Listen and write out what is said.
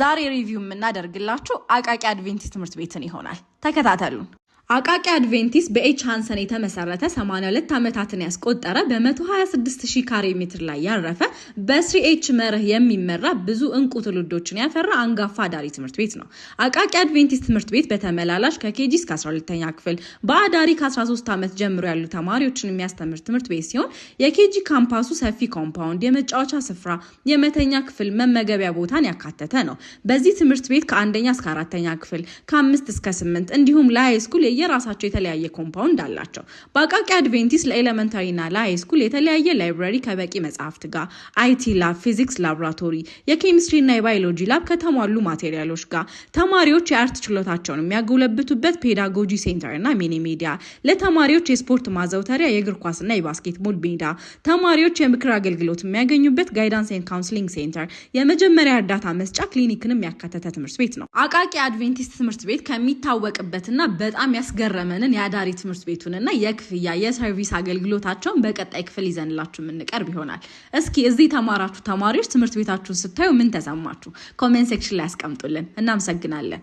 ዛሬ ሪቪው የምናደርግላችሁ አቃቂ አድቬንቲስት ትምህርት ቤትን ይሆናል። ተከታተሉን። አቃቂ አድቬንቲስት በኤች ሃንሰን የተመሰረተ 82 ዓመታትን ያስቆጠረ በ126000 ካሬ ሜትር ላይ ያረፈ በ3ኤች መርህ የሚመራ ብዙ እንቁ ትውልዶችን ያፈራ አንጋፋ አዳሪ ትምህርት ቤት ነው። አቃቂ አድቬንቲስት ትምህርት ቤት በተመላላሽ ከኬጂ እስከ 12ኛ ክፍል በአዳሪ ከ13 ዓመት ጀምሮ ያሉ ተማሪዎችን የሚያስተምር ትምህርት ቤት ሲሆን የኬጂ ካምፓሱ ሰፊ ኮምፓውንድ፣ የመጫወቻ ስፍራ፣ የመተኛ ክፍል፣ መመገቢያ ቦታን ያካተተ ነው። በዚህ ትምህርት ቤት ከአንደኛ እስከ 4ኛ ክፍል ከ5 እስከ 8 እንዲሁም ለሃይስኩል የራሳቸው የተለያየ ኮምፓውንድ አላቸው። በአቃቂ አድቬንቲስት ለኤሌመንታሪና ለሃይስኩል የተለያየ ላይብራሪ ከበቂ መጻሕፍት ጋር፣ አይቲ ላብ፣ ፊዚክስ ላቦራቶሪ፣ የኬሚስትሪና የባዮሎጂ ላብ ከተሟሉ ማቴሪያሎች ጋር፣ ተማሪዎች የአርት ችሎታቸውን የሚያጎለብቱበት ፔዳጎጂ ሴንተርና ሚኒ ሚዲያ፣ ለተማሪዎች የስፖርት ማዘውተሪያ የእግር ኳስና የባስኬትቦል ሜዳ፣ ተማሪዎች የምክር አገልግሎት የሚያገኙበት ጋይዳንስ ኤንድ ካውንስሊንግ ሴንተር፣ የመጀመሪያ እርዳታ መስጫ ክሊኒክንም ያካተተ ትምህርት ቤት ነው። አቃቂ አድቬንቲስት ትምህርት ቤት ከሚታወቅበትና በጣም ያስገረመንን የአዳሪ ትምህርት ቤቱንና የክፍያ የሰርቪስ አገልግሎታቸውን በቀጣይ ክፍል ይዘንላችሁ የምንቀርብ ይሆናል። እስኪ እዚህ ተማራችሁ ተማሪዎች ትምህርት ቤታችሁን ስታዩ ምን ተሰማችሁ? ኮሜንት ሴክሽን ላይ አስቀምጡልን። እናመሰግናለን።